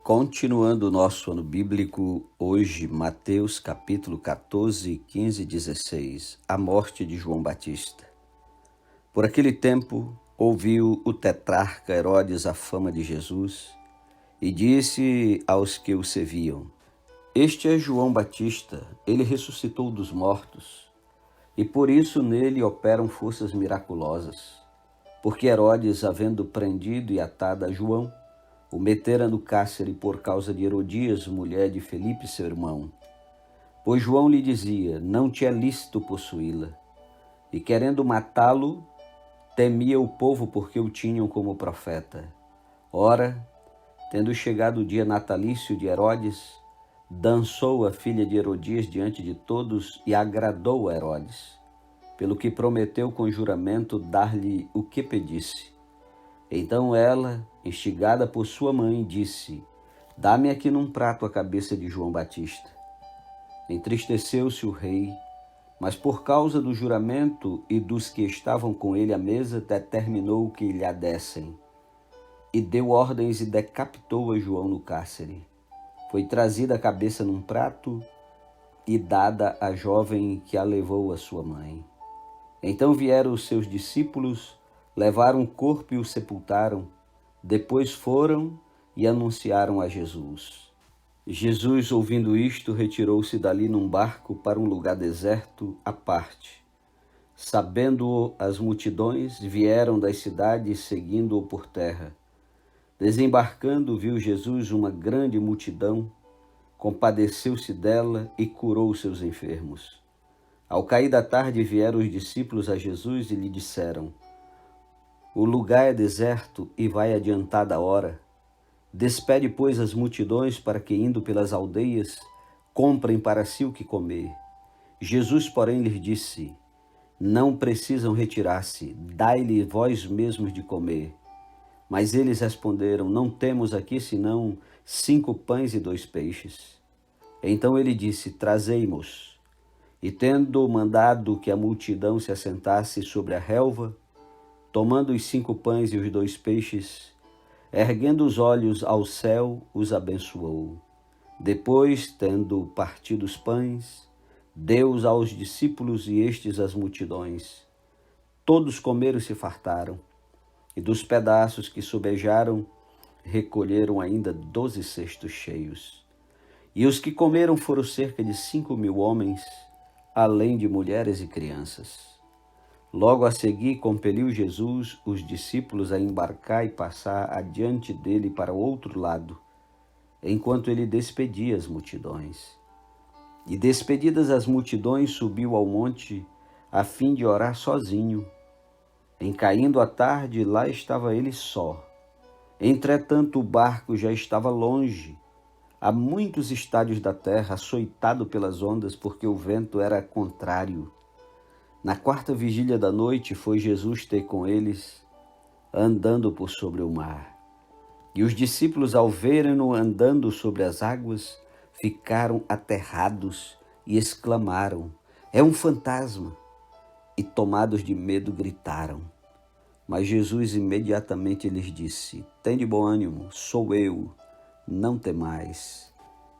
Continuando o nosso ano bíblico, hoje, Mateus capítulo 14, 15 e 16, a morte de João Batista. Por aquele tempo, ouviu o tetrarca Herodes a fama de Jesus e disse aos que o serviam: Este é João Batista, ele ressuscitou dos mortos, e por isso nele operam forças miraculosas. Porque Herodes, havendo prendido e atado a João, o metera no cárcere por causa de Herodias, mulher de Felipe, seu irmão. Pois João lhe dizia: não te é lícito possuí-la. E querendo matá-lo, temia o povo porque o tinham como profeta. Ora, tendo chegado o dia natalício de Herodes, dançou a filha de Herodias diante de todos e agradou a Herodes, pelo que prometeu com juramento dar-lhe o que pedisse. Então ela, instigada por sua mãe, disse: dá-me aqui num prato a cabeça de João Batista. Entristeceu-se o rei, mas por causa do juramento e dos que estavam com ele à mesa, determinou que lhe a dessem. E deu ordens e decapitou a João no cárcere. Foi trazida a cabeça num prato e dada à jovem que a levou à sua mãe. Então vieram os seus discípulos, levaram o corpo e o sepultaram. Depois foram e anunciaram a Jesus. Jesus, ouvindo isto, retirou-se dali num barco para um lugar deserto à parte. Sabendo-o as multidões, vieram das cidades seguindo-o por terra. Desembarcando, viu Jesus uma grande multidão, compadeceu-se dela e curou os seus enfermos. Ao cair da tarde, vieram os discípulos a Jesus e lhe disseram: o lugar é deserto e vai adiantada a hora. Despede, pois, as multidões para que, indo pelas aldeias, comprem para si o que comer. Jesus, porém, lhes disse: não precisam retirar-se, dai-lhe vós mesmos de comer. Mas eles responderam: não temos aqui senão 5 pães e 2 peixes. Então ele disse: trazei-mos. E tendo mandado que a multidão se assentasse sobre a relva, tomando os 5 pães e os 2 peixes, erguendo os olhos ao céu, os abençoou. Depois, tendo partido os pães, deu-os aos discípulos e estes às multidões. Todos comeram e se fartaram, e dos pedaços que sobejaram, recolheram ainda 12 cestos cheios. E os que comeram foram cerca de 5.000 homens, além de mulheres e crianças. Logo a seguir, compeliu Jesus os discípulos a embarcar e passar adiante dele para o outro lado, enquanto ele despedia as multidões. E despedidas as multidões, subiu ao monte, a fim de orar sozinho. Em caindo a tarde, lá estava ele só. Entretanto, o barco já estava longe, a muitos estádios da terra, açoitado pelas ondas, porque o vento era contrário. Na 4ª vigília da noite, foi Jesus ter com eles, andando por sobre o mar. E os discípulos, ao verem-no andando sobre as águas, ficaram aterrados e exclamaram: é um fantasma! E tomados de medo, gritaram. Mas Jesus imediatamente lhes disse: tende bom ânimo, sou eu, não temais.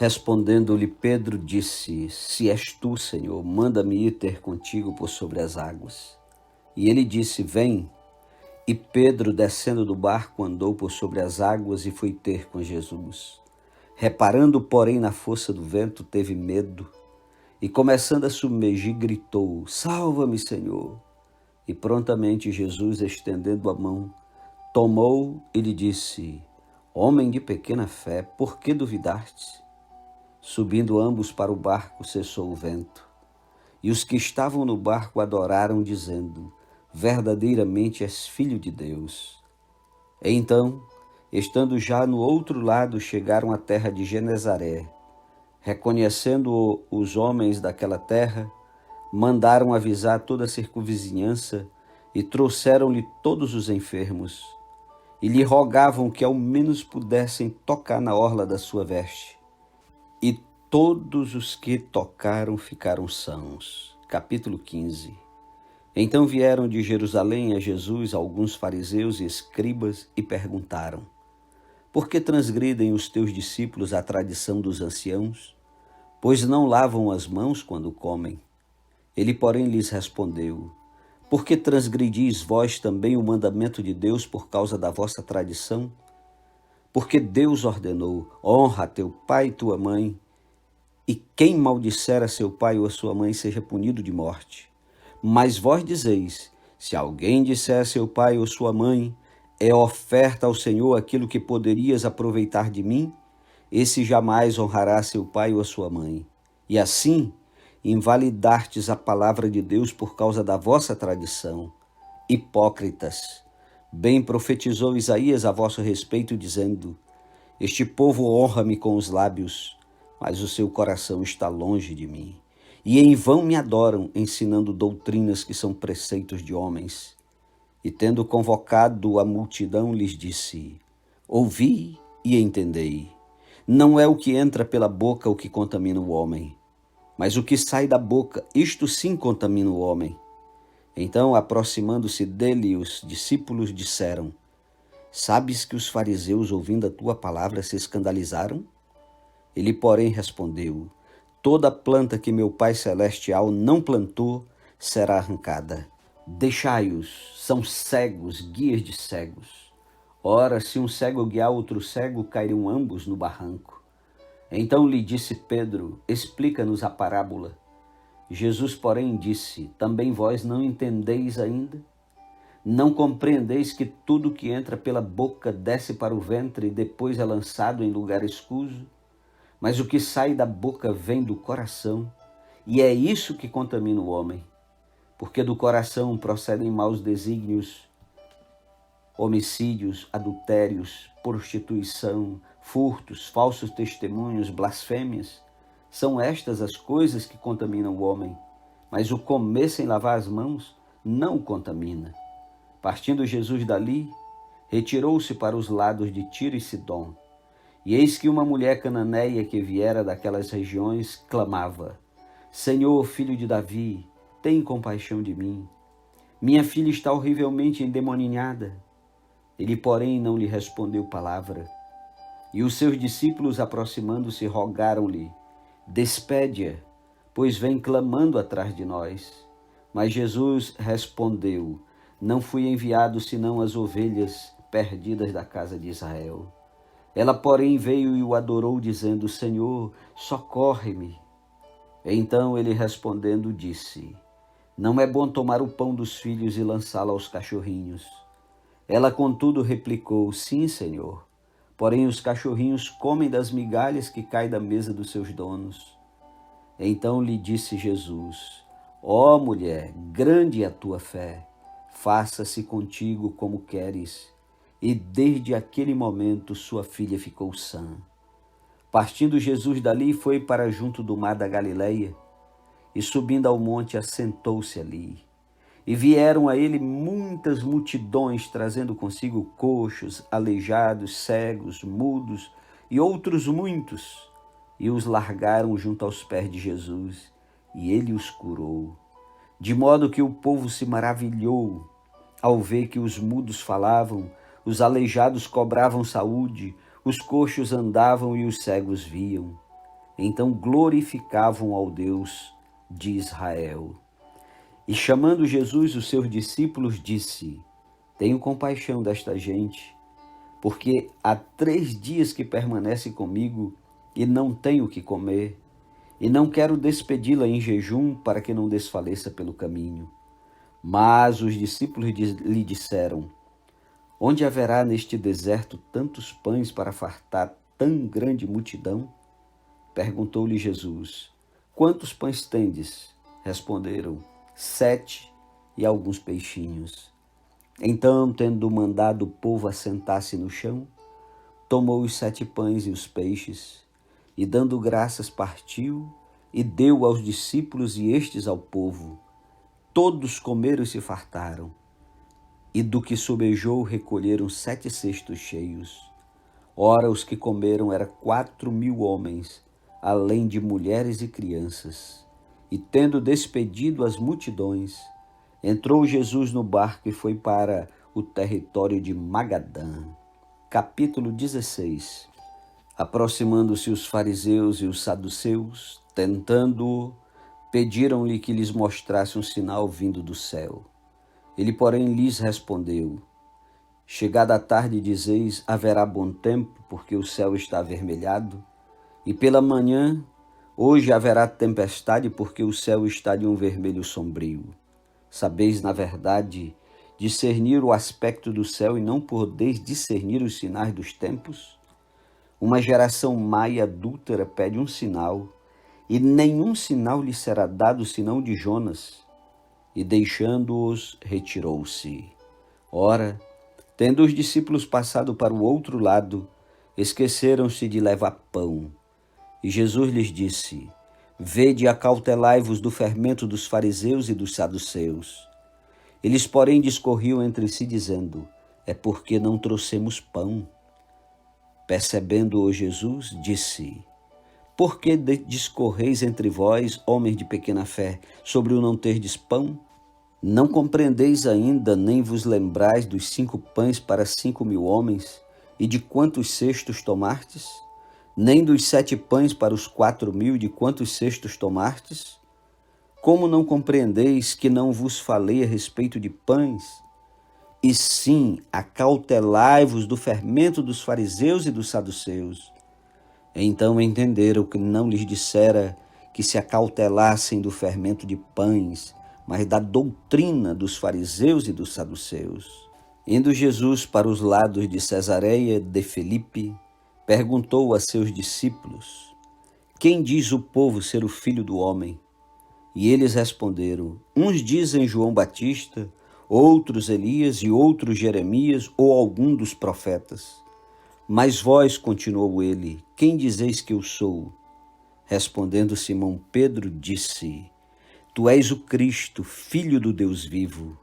Respondendo-lhe Pedro, disse: se és tu, Senhor, manda-me ir ter contigo por sobre as águas. E ele disse: vem. E Pedro, descendo do barco, andou por sobre as águas e foi ter com Jesus. Reparando, porém, na força do vento, teve medo e, começando a submergir, gritou: salva-me, Senhor! E prontamente Jesus, estendendo a mão, tomou e lhe disse: homem de pequena fé, por que duvidastes? Subindo ambos para o barco, cessou o vento. E os que estavam no barco adoraram, dizendo: verdadeiramente és filho de Deus. Então, estando já no outro lado, chegaram à terra de Genezaré. Reconhecendo os homens daquela terra, mandaram avisar toda a circunvizinhança e trouxeram-lhe todos os enfermos. E lhe rogavam que ao menos pudessem tocar na orla da sua veste. E todos os que tocaram ficaram sãos. Capítulo 15. Então vieram de Jerusalém a Jesus alguns fariseus e escribas e perguntaram: Por que transgridem os teus discípulos a tradição dos anciãos? Pois não lavam as mãos quando comem. Ele, porém, lhes respondeu: Por que transgredis vós também o mandamento de Deus por causa da vossa tradição? Porque Deus ordenou: honra teu pai e tua mãe, e quem maldisser a seu pai ou a sua mãe seja punido de morte. Mas vós dizeis: se alguém disser a seu pai ou sua mãe, é oferta ao Senhor aquilo que poderias aproveitar de mim, esse jamais honrará seu pai ou a sua mãe. E assim, invalidastes a palavra de Deus por causa da vossa tradição. Hipócritas! Bem profetizou Isaías a vosso respeito, dizendo: Este povo honra-me com os lábios, mas o seu coração está longe de mim. E em vão me adoram, ensinando doutrinas que são preceitos de homens. E tendo convocado a multidão, lhes disse: Ouvi e entendei. Não é o que entra pela boca o que contamina o homem, mas o que sai da boca, isto sim contamina o homem. Então, aproximando-se dele, os discípulos disseram: Sabes que os fariseus, ouvindo a tua palavra, se escandalizaram? Ele, porém, respondeu: Toda planta que meu Pai Celestial não plantou será arrancada. Deixai-os, são cegos, guias de cegos. Ora, se um cego guiar outro cego, cairão ambos no barranco. Então lhe disse Pedro: Explica-nos a parábola. Jesus, porém, disse: Também vós não entendeis ainda? Não compreendeis que tudo que entra pela boca desce para o ventre e depois é lançado em lugar escuso? Mas o que sai da boca vem do coração, e é isso que contamina o homem. Porque do coração procedem maus desígnios, homicídios, adultérios, prostituição, furtos, falsos testemunhos, blasfêmias. São estas as coisas que contaminam o homem, mas o comer sem lavar as mãos não o contamina. Partindo Jesus dali, retirou-se para os lados de Tiro e Sidom. E eis que uma mulher cananeia que viera daquelas regiões clamava: Senhor, filho de Davi, tem compaixão de mim. Minha filha está horrivelmente endemoninhada. Ele, porém, não lhe respondeu palavra. E os seus discípulos, aproximando-se, rogaram-lhe: Despede-a, pois vem clamando atrás de nós. Mas Jesus respondeu: Não fui enviado senão as ovelhas perdidas da casa de Israel. Ela, porém, veio e o adorou, dizendo: Senhor, socorre-me. Então ele, respondendo, disse: Não é bom tomar o pão dos filhos e lançá-lo aos cachorrinhos. Ela, contudo, replicou: Sim, Senhor. Porém, os cachorrinhos comem das migalhas que caem da mesa dos seus donos. Então lhe disse Jesus: Ó mulher, grande é a tua fé, faça-se contigo como queres. E desde aquele momento sua filha ficou sã. Partindo Jesus dali, foi para junto do mar da Galileia, e subindo ao monte, assentou-se ali. E vieram a ele muitas multidões, trazendo consigo coxos, aleijados, cegos, mudos e outros muitos, e os largaram junto aos pés de Jesus, e ele os curou. De modo que o povo se maravilhou ao ver que os mudos falavam, os aleijados cobravam saúde, os coxos andavam e os cegos viam. Então glorificavam ao Deus de Israel. E chamando Jesus os seus discípulos, disse: Tenho compaixão desta gente, porque há 3 dias que permanece comigo e não tenho o que comer, e não quero despedi-la em jejum para que não desfaleça pelo caminho. Mas os discípulos lhe disseram: Onde haverá neste deserto tantos pães para fartar tão grande multidão? Perguntou-lhe Jesus: Quantos pães tendes? Responderam: 7 e alguns peixinhos. Então, tendo mandado o povo assentar-se no chão, tomou os 7 pães e os peixes, e dando graças partiu e deu aos discípulos e estes ao povo. Todos comeram e se fartaram. E do que sobejou recolheram 7 cestos cheios. Ora, os que comeram eram 4.000 homens, além de mulheres e crianças. E tendo despedido as multidões, entrou Jesus no barco e foi para o território de Magadã. capítulo 16. Aproximando-se os fariseus e os saduceus, tentando-o, pediram-lhe que lhes mostrasse um sinal vindo do céu. Ele, porém, lhes respondeu: Chegada a tarde, dizeis, haverá bom tempo, porque o céu está avermelhado, e pela manhã, hoje haverá tempestade, porque o céu está de um vermelho sombrio. Sabeis, na verdade, discernir o aspecto do céu e não podeis discernir os sinais dos tempos? Uma geração má e adúltera pede um sinal, e nenhum sinal lhe será dado senão de Jonas. E deixando-os, retirou-se. Ora, tendo os discípulos passado para o outro lado, esqueceram-se de levar pão. E Jesus lhes disse: Vede e acautelai-vos do fermento dos fariseus e dos saduceus. Eles, porém, discorriam entre si, dizendo: É porque não trouxemos pão. Percebendo-o Jesus, disse: Por que discorreis entre vós, homens de pequena fé, sobre o não terdes pão? Não compreendeis ainda, nem vos lembrais dos 5 pães para 5.000 homens, e de quantos cestos tomastes? Nem dos 7 pães para os 4.000, de quantos cestos tomastes? Como não compreendeis que não vos falei a respeito de pães? E sim, acautelai-vos do fermento dos fariseus e dos saduceus. Então entenderam que não lhes dissera que se acautelassem do fermento de pães, mas da doutrina dos fariseus e dos saduceus. Indo Jesus para os lados de Cesareia de Filipe, perguntou a seus discípulos: Quem diz o povo ser o Filho do Homem? E eles responderam: Uns dizem João Batista, outros Elias e outros Jeremias ou algum dos profetas. Mas vós, continuou ele, quem dizeis que eu sou? Respondendo Simão Pedro, disse: Tu és o Cristo, Filho do Deus vivo.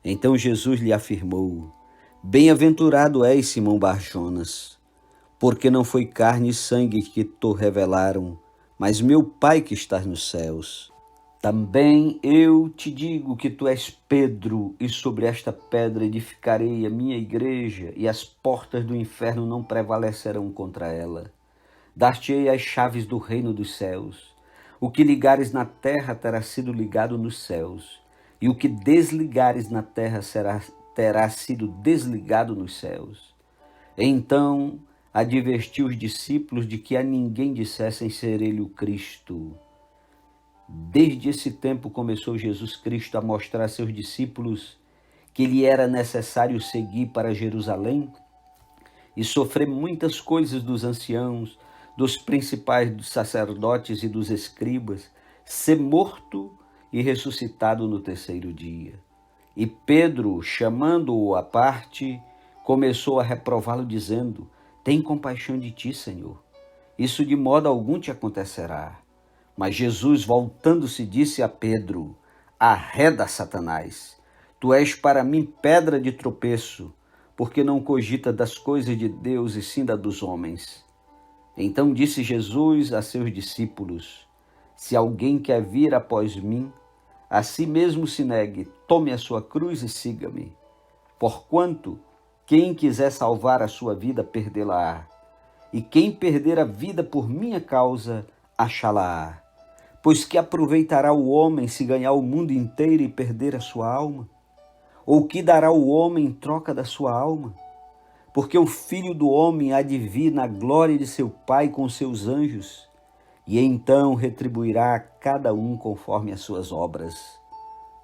Então Jesus lhe afirmou: Bem-aventurado és, Simão Bar-Jonas, porque não foi carne e sangue que te revelaram, mas meu Pai que estás nos céus. Também eu te digo que tu és Pedro, e sobre esta pedra edificarei a minha igreja, e as portas do inferno não prevalecerão contra ela. Dar-te-ei as chaves do reino dos céus. O que ligares na terra terá sido ligado nos céus, e o que desligares na terra terá sido desligado nos céus. Então advertiu os discípulos de que a ninguém dissessem ser ele o Cristo. Desde esse tempo começou Jesus Cristo a mostrar a seus discípulos que lhe era necessário seguir para Jerusalém e sofrer muitas coisas dos anciãos, dos principais dos sacerdotes e dos escribas, ser morto e ressuscitado no 3º dia. E Pedro, chamando-o à parte, começou a reprová-lo, dizendo: Tem compaixão de ti, Senhor. Isso de modo algum te acontecerá. Mas Jesus, voltando-se, disse a Pedro: Arreda, Satanás, tu és para mim pedra de tropeço, porque não cogita das coisas de Deus e sim da dos homens. Então disse Jesus a seus discípulos: Se alguém quer vir após mim, a si mesmo se negue, tome a sua cruz e siga-me. Porquanto, quem quiser salvar a sua vida, perdê-la-á. E quem perder a vida por minha causa, achá-la-á. Pois que aproveitará o homem se ganhar o mundo inteiro e perder a sua alma? Ou que dará o homem em troca da sua alma? Porque o Filho do Homem há de vir na glória de seu Pai com seus anjos, e então retribuirá a cada um conforme as suas obras.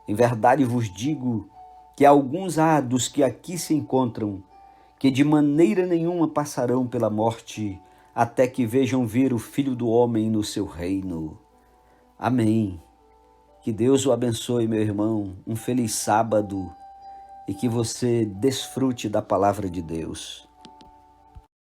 Em verdade vos digo que alguns há dos que aqui se encontram, que de maneira nenhuma passarão pela morte, até que vejam vir o Filho do Homem no seu reino. Amém. Que Deus o abençoe, meu irmão. Um feliz sábado e que você desfrute da palavra de Deus.